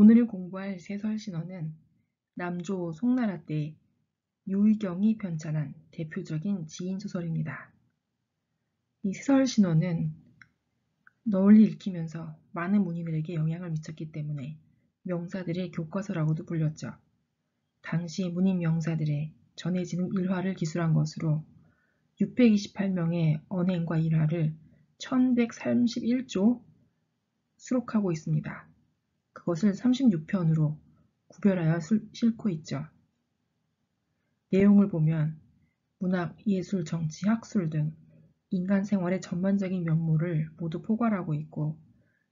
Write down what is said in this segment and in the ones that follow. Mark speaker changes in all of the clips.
Speaker 1: 오늘 공부할 세설신어는 남조 송나라 때 유의경이 편찬한 대표적인 지인소설입니다. 이 세설신어는 널리 읽히면서 많은 문인들에게 영향을 미쳤기 때문에 명사들의 교과서라고도 불렸죠. 당시 문인 명사들의 전해지는 일화를 기술한 것으로 628명의 언행과 일화를 1131조 수록하고 있습니다. 그것을 36편으로 구별하여 싣고 있죠. 내용을 보면 문학, 예술, 정치, 학술 등 인간 생활의 전반적인 면모를 모두 포괄하고 있고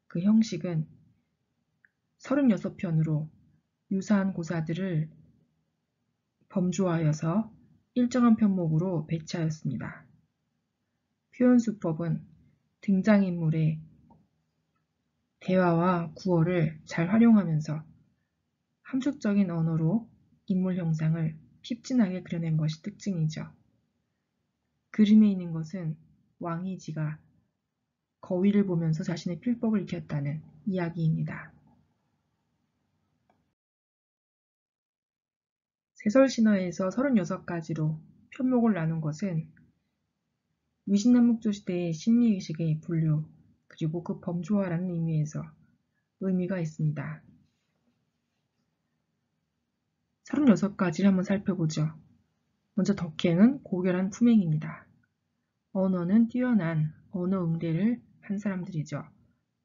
Speaker 1: 그 형식은 36편으로 유사한 고사들을 범주하여서 일정한 편목으로 배치하였습니다. 표현수법은 등장인물의 대화와 구어를 잘 활용하면서 함축적인 언어로 인물 형상을 핍진하게 그려낸 것이 특징이죠. 그림에 있는 것은 왕이지가 거위를 보면서 자신의 필법을 익혔다는 이야기입니다. 세설신화에서 36가지로 편목을 나눈 것은 위신남북조 시대의 심리의식의 분류 그리고 그 범주화라는 의미에서 의미가 있습니다. 36가지를 한번 살펴보죠. 먼저 덕혜는 고결한 품행입니다. 언어는 뛰어난 언어 응대를 한 사람들이죠.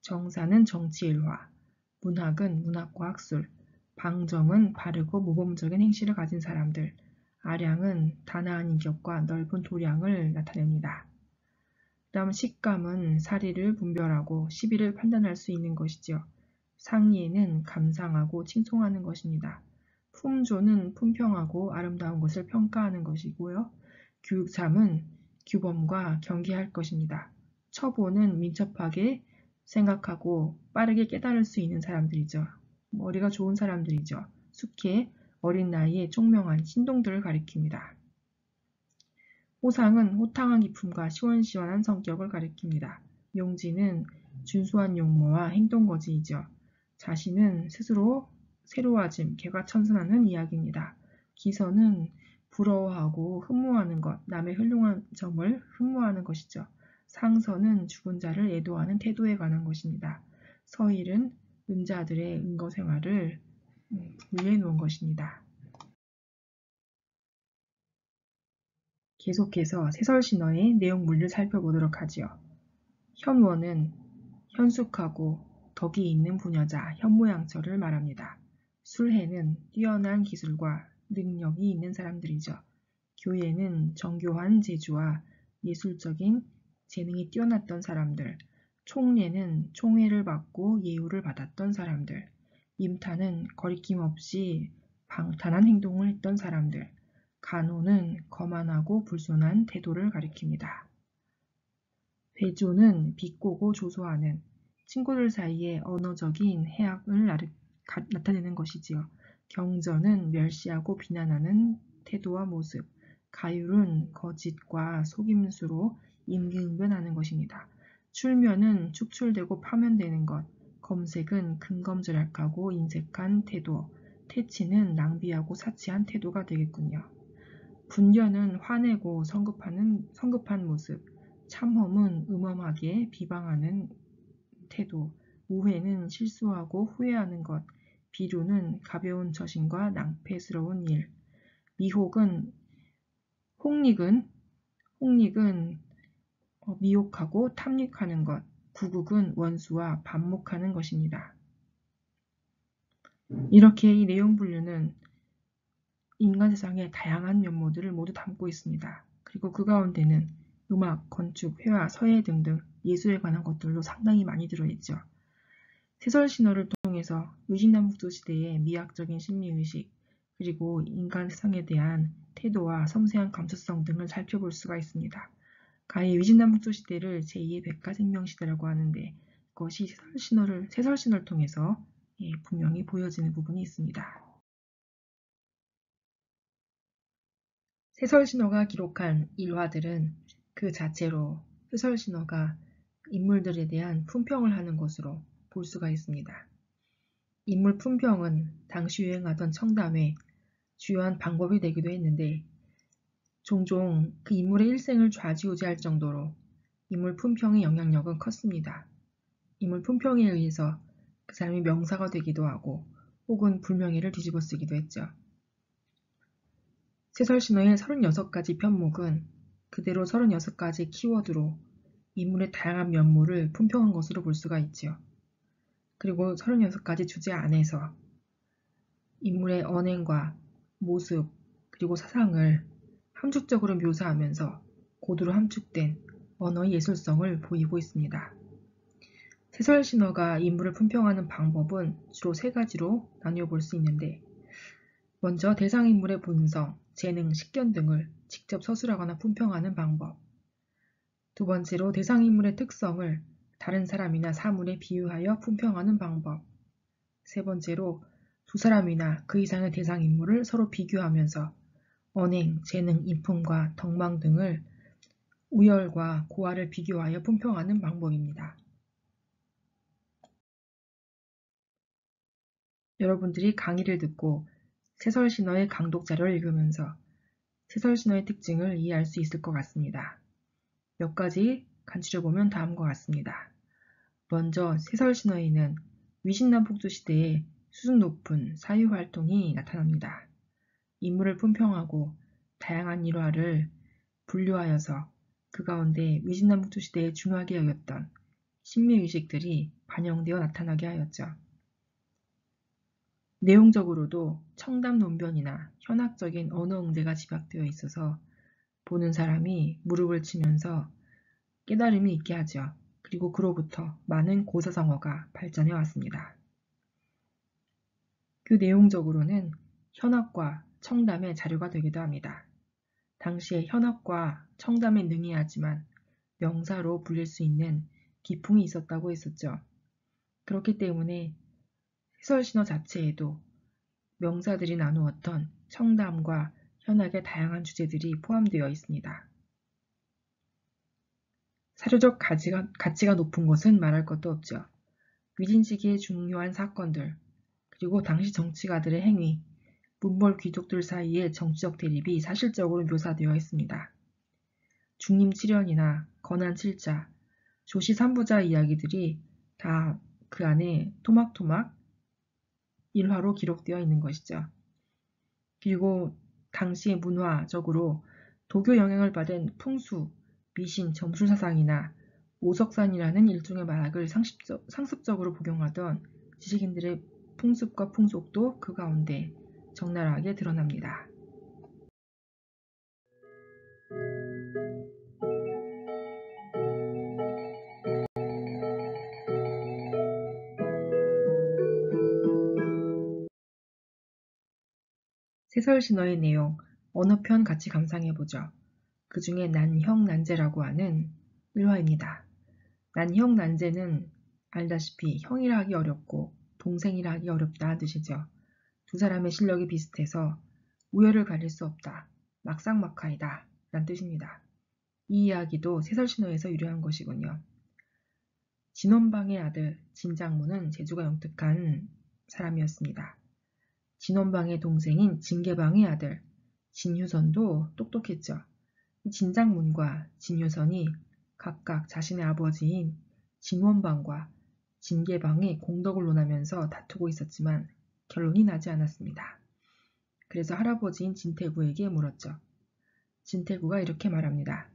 Speaker 1: 정사는 정치일화, 문학은 문학과 학술, 방정은 바르고 모범적인 행실을 가진 사람들, 아량은 단아한 인격과 넓은 도량을 나타냅니다. 다음 식감은 사리를 분별하고 시비를 판단할 수 있는 것이죠. 상의에는 감상하고 칭송하는 것입니다. 품조는 품평하고 아름다운 것을 평가하는 것이고요. 규삼은 규범과 경계할 것입니다. 처보는 민첩하게 생각하고 빠르게 깨달을 수 있는 사람들이죠. 머리가 좋은 사람들이죠. 숙혜, 어린 나이에 총명한 신동들을 가리킵니다. 호상은 호탕한 기품과 시원시원한 성격을 가리킵니다. 용지는 준수한 용모와 행동거지이죠. 자신은 스스로 새로워짐, 개과천선하는 이야기입니다. 기서는 부러워하고 흠모하는 것, 남의 훌륭한 점을 흠모하는 것이죠. 상서는 죽은 자를 애도하는 태도에 관한 것입니다. 서일은 은자들의 은거생활을 분리해 놓은 것입니다. 계속해서 세설신어의 내용물을 살펴보도록 하지요. 현원은 현숙하고 덕이 있는 부녀자, 현모양처를 말합니다. 술해는 뛰어난 기술과 능력이 있는 사람들이죠. 교예는 정교한 재주와 예술적인 재능이 뛰어났던 사람들, 총례는 총애를 받고 예우를 받았던 사람들, 임타는 거리낌 없이 방탄한 행동을 했던 사람들, 간호는 거만하고 불손한 태도를 가리킵니다. 회조는 비꼬고 조소하는 친구들 사이에 언어적인 해악을 나타내는 것이지요. 경전은 멸시하고 비난하는 태도와 모습, 가율은 거짓과 속임수로 임기응변하는 것입니다. 출면은 축출되고 파면되는 것, 검색은 근검절약하고 인색한 태도, 퇴치는 낭비하고 사치한 태도가 되겠군요. 분견은 화내고 성급한 모습, 참험은 음험하게 비방하는 태도, 우회는 실수하고 후회하는 것, 비루는 가벼운 처신과 낭패스러운 일, 홍익은 미혹하고 탐닉하는 것, 구국은 원수와 반목하는 것입니다. 이렇게 이 내용 분류는 인간 세상의 다양한 면모들을 모두 담고 있습니다. 그리고 그 가운데는 음악, 건축, 회화, 서예 등등 예술에 관한 것들도 상당히 많이 들어있죠. 세설신어를 통해서 위진남북조 시대의 미학적인 심리의식, 그리고 인간 세상에 대한 태도와 섬세한 감수성 등을 살펴볼 수가 있습니다. 가히 위진남북조 시대를 제2의 백가생명시대라고 하는데 그것이 세설신어를 통해서 분명히 보여지는 부분이 있습니다. 세설신어가 기록한 일화들은 그 자체로 세설신어가 인물들에 대한 품평을 하는 것으로 볼 수가 있습니다. 인물 품평은 당시 유행하던 청담의 주요한 방법이 되기도 했는데 종종 그 인물의 일생을 좌지우지할 정도로 인물 품평의 영향력은 컸습니다. 인물 품평에 의해서 그 사람이 명사가 되기도 하고 혹은 불명예를 뒤집어쓰기도 했죠. 세설신화의 36가지 편목은 그대로 36가지 키워드로 인물의 다양한 면모를 품평한 것으로 볼 수가 있지요. 그리고 36가지 주제 안에서 인물의 언행과 모습 그리고 사상을 함축적으로 묘사하면서 고도로 함축된 언어의 예술성을 보이고 있습니다. 세설신화가 인물을 품평하는 방법은 주로 3가지로 나누어 볼 수 있는데 먼저 대상인물의 본성, 재능, 식견 등을 직접 서술하거나 품평하는 방법. 두 번째로 대상인물의 특성을 다른 사람이나 사물에 비유하여 품평하는 방법. 세 번째로 두 사람이나 그 이상의 대상인물을 서로 비교하면서 언행, 재능, 인품과 덕망 등을 우열과 고하를 비교하여 품평하는 방법입니다. 여러분들이 강의를 듣고 세설신화의 강독 자료를 읽으면서 세설신화의 특징을 이해할 수 있을 것 같습니다. 몇 가지 간추려보면 다음과 같습니다. 먼저 세설신화에는 위신남북조 시대의 수준 높은 사유활동이 나타납니다. 인물을 품평하고 다양한 일화를 분류하여서 그 가운데 위신남북조 시대에 중요하게 여겼던 신미의식들이 반영되어 나타나게 하였죠. 내용적으로도 청담 논변이나 현학적인 언어응대가 집약되어 있어서 보는 사람이 무릎을 치면서 깨달음이 있게 하죠. 그리고 그로부터 많은 고사성어가 발전해 왔습니다. 그 내용적으로는 현학과 청담의 자료가 되기도 합니다. 당시에 현학과 청담에 능이하지만 명사로 불릴 수 있는 기풍이 있었다고 했었죠. 그렇기 때문에 해설신화 자체에도 명사들이 나누었던 청담과 현학의 다양한 주제들이 포함되어 있습니다. 사료적 가치가 높은 것은 말할 것도 없죠. 위진 시기의 중요한 사건들, 그리고 당시 정치가들의 행위, 문벌 귀족들 사이의 정치적 대립이 사실적으로 묘사되어 있습니다. 중림칠연이나 건한칠자, 조시삼부자 이야기들이 다 그 안에 토막토막 일화로 기록되어 있는 것이죠. 그리고 당시의 문화적으로 도교 영향을 받은 풍수, 미신, 점술사상이나 오석산이라는 일종의 말학을 상습적으로 복용하던 지식인들의 풍습과 풍속도 그 가운데 적나라하게 드러납니다. 세설신화의 내용, 어느 편 같이 감상해보죠. 그 중에 난형난제라고 하는 일화입니다. 난형난제는 알다시피 형이라 하기 어렵고 동생이라 하기 어렵다는 뜻이죠. 두 사람의 실력이 비슷해서 우열을 가릴 수 없다. 막상막하이다. 라는 뜻입니다. 이 이야기도 세설신화에서 유래한 것이군요. 진원방의 아들 진장무는 재주가 영특한 사람이었습니다. 진원방의 동생인 진계방의 아들 진유선도 똑똑했죠. 진장문과 진유선이 각각 자신의 아버지인 진원방과 진계방의 공덕을 논하면서 다투고 있었지만 결론이 나지 않았습니다. 그래서 할아버지인 진태구에게 물었죠. 진태구가 이렇게 말합니다.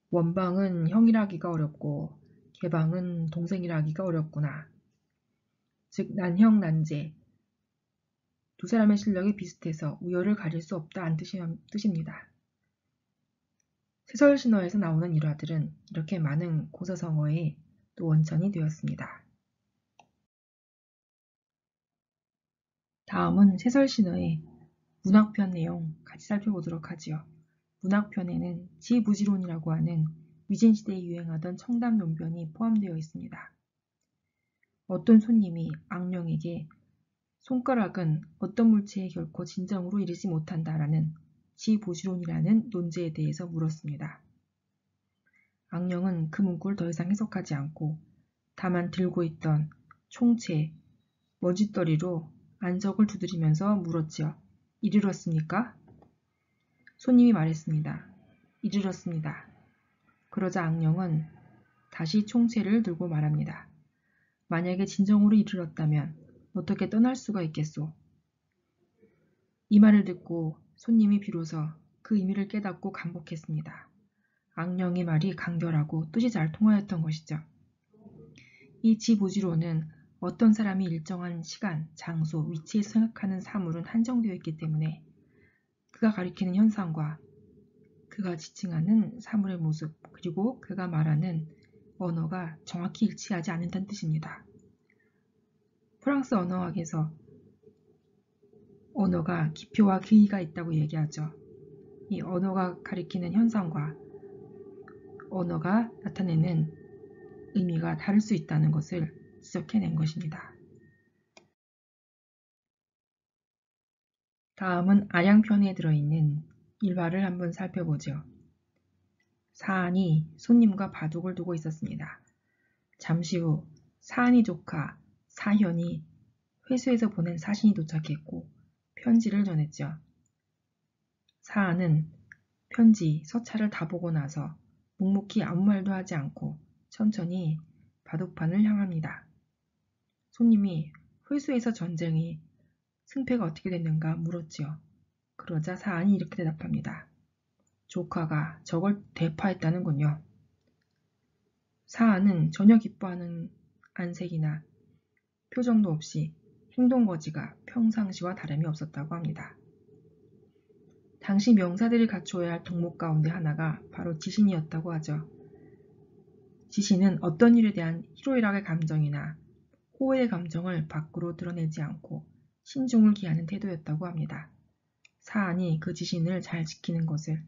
Speaker 1: 원방은 형이라 하기가 어렵고 계방은 동생이라 하기가 어렵구나. 즉 난형 난제, 두 사람의 실력이 비슷해서 우열을 가릴 수 없다는 뜻입니다. 세설신화에서 나오는 일화들은 이렇게 많은 고사성어의 또 원천이 되었습니다. 다음은 세설신화의 문학편 내용 같이 살펴보도록 하지요. 문학편에는 지부지론이라고 하는 위진시대에 유행하던 청담 논변이 포함되어 있습니다. 어떤 손님이 악령에게 손가락은 어떤 물체에 결코 진정으로 이르지 못한다라는 지부지론이라는 논제에 대해서 물었습니다. 악령은 그 문구를 더 이상 해석하지 않고 다만 들고 있던 총체, 머짓더리로 안석을 두드리면서 물었지요. 이르렀습니까? 손님이 말했습니다. 이르렀습니다. 그러자 악령은 다시 총체를 들고 말합니다. 만약에 진정으로 이르렀다면 어떻게 떠날 수가 있겠소? 이 말을 듣고 손님이 비로소 그 의미를 깨닫고 감복했습니다. 악령의 말이 간결하고 뜻이 잘 통하였던 것이죠. 이 지보지로는 어떤 사람이 일정한 시간, 장소, 위치에 생각하는 사물은 한정되어 있기 때문에 그가 가리키는 현상과 그가 지칭하는 사물의 모습, 그리고 그가 말하는 언어가 정확히 일치하지 않는다는 뜻입니다. 프랑스 언어학에서 언어가 기표와 기의가 있다고 얘기하죠. 이 언어가 가리키는 현상과 언어가 나타내는 의미가 다를 수 있다는 것을 지적해낸 것입니다. 다음은 아량편에 들어있는 일화를 한번 살펴보죠. 사안이 손님과 바둑을 두고 있었습니다. 잠시 후 사안이 조카 사현이 회수에서 보낸 사신이 도착했고 편지를 전했죠. 사안은 편지, 서찰을 다 보고 나서 묵묵히 아무 말도 하지 않고 천천히 바둑판을 향합니다. 손님이 회수에서 전쟁이 승패가 어떻게 됐는가 물었지요. 그러자 사안이 이렇게 대답합니다. 조카가 저걸 대파했다는군요. 사안은 전혀 기뻐하는 안색이나 표정도 없이 행동거지가 평상시와 다름이 없었다고 합니다. 당시 명사들이 갖추어야 할 덕목 가운데 하나가 바로 지신이었다고 하죠. 지신은 어떤 일에 대한 희로애락의 감정이나 호의의 감정을 밖으로 드러내지 않고 신중을 기하는 태도였다고 합니다. 사안이 그 지신을 잘 지키는 것을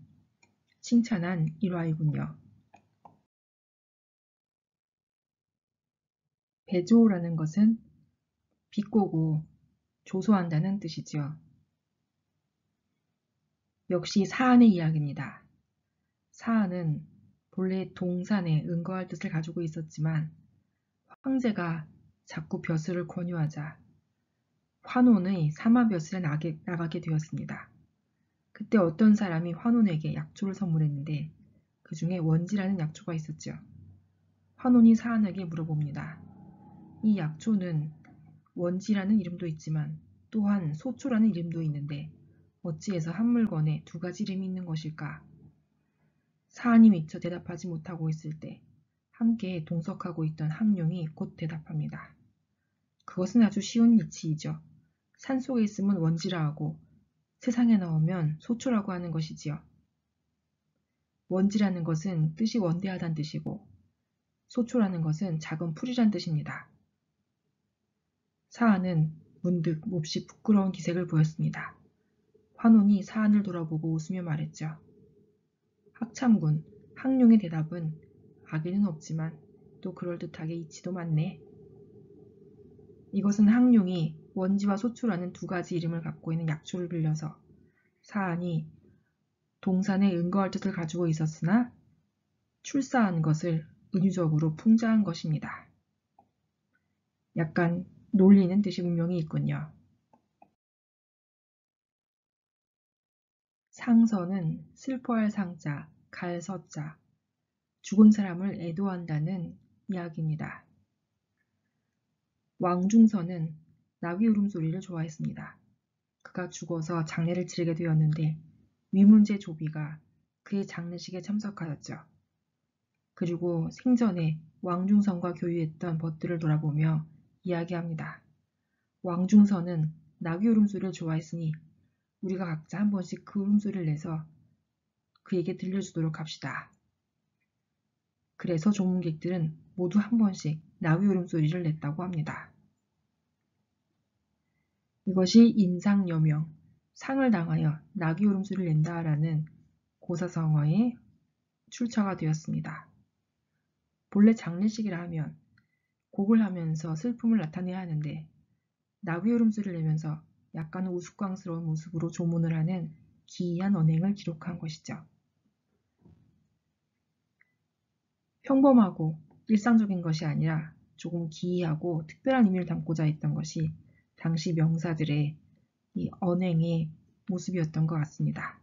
Speaker 1: 칭찬한 일화이군요. 배조라는 것은 비꼬고 조소한다는 뜻이지요. 역시 사안의 이야기입니다. 사안은 본래 동산에 응거할 뜻을 가지고 있었지만 황제가 자꾸 벼슬을 권유하자 환혼의 사마벼슬에 나가게 되었습니다. 그때 어떤 사람이 환혼에게 약초를 선물했는데 그 중에 원지라는 약초가 있었죠. 환혼이 사안에게 물어봅니다. 이 약초는 원지라는 이름도 있지만 또한 소초라는 이름도 있는데 어찌해서 한 물건에 두 가지 이름이 있는 것일까? 사안이 미처 대답하지 못하고 있을 때 함께 동석하고 있던 항룡이 곧 대답합니다. 그것은 아주 쉬운 이치이죠. 산속에 있으면 원지라 하고 세상에 나오면 소초라고 하는 것이지요. 원지라는 것은 뜻이 원대하다는 뜻이고 소초라는 것은 작은 풀이란 뜻입니다. 사안은 문득 몹시 부끄러운 기색을 보였습니다. 환혼이 사안을 돌아보고 웃으며 말했죠. 학참군, 항룡의 대답은 악의는 없지만 또 그럴듯하게 이치도 많네. 이것은 항룡이 원지와 소초라는 두 가지 이름을 갖고 있는 약초를 빌려서 사안이 동산에 응거할 뜻을 가지고 있었으나 출사한 것을 은유적으로 풍자한 것입니다. 약간 놀리는 뜻이 분명히 있군요. 상서는 슬퍼할 상자, 갈 서자, 죽은 사람을 애도한다는 이야기입니다. 왕중서는 나귀 울음소리를 좋아했습니다. 그가 죽어서 장례를 치르게 되었는데 위문제 조비가 그의 장례식에 참석하였죠. 그리고 생전에 왕중선과 교유했던 벗들을 돌아보며 이야기합니다. 왕중선은 나귀 울음소리를 좋아했으니 우리가 각자 한 번씩 그 울음소리를 내서 그에게 들려주도록 합시다. 그래서 조문객들은 모두 한 번씩 나귀 울음소리를 냈다고 합니다. 이것이 인상여명, 상을 당하여 나귀 울음소리를 낸다라는 고사성어의 출처가 되었습니다. 본래 장례식이라 하면 곡을 하면서 슬픔을 나타내야 하는데 나귀 울음소리를 내면서 약간 우스꽝스러운 모습으로 조문을 하는 기이한 언행을 기록한 것이죠. 평범하고 일상적인 것이 아니라 조금 기이하고 특별한 의미를 담고자 했던 것이 당시 명사들의 이 언행의 모습이었던 것 같습니다.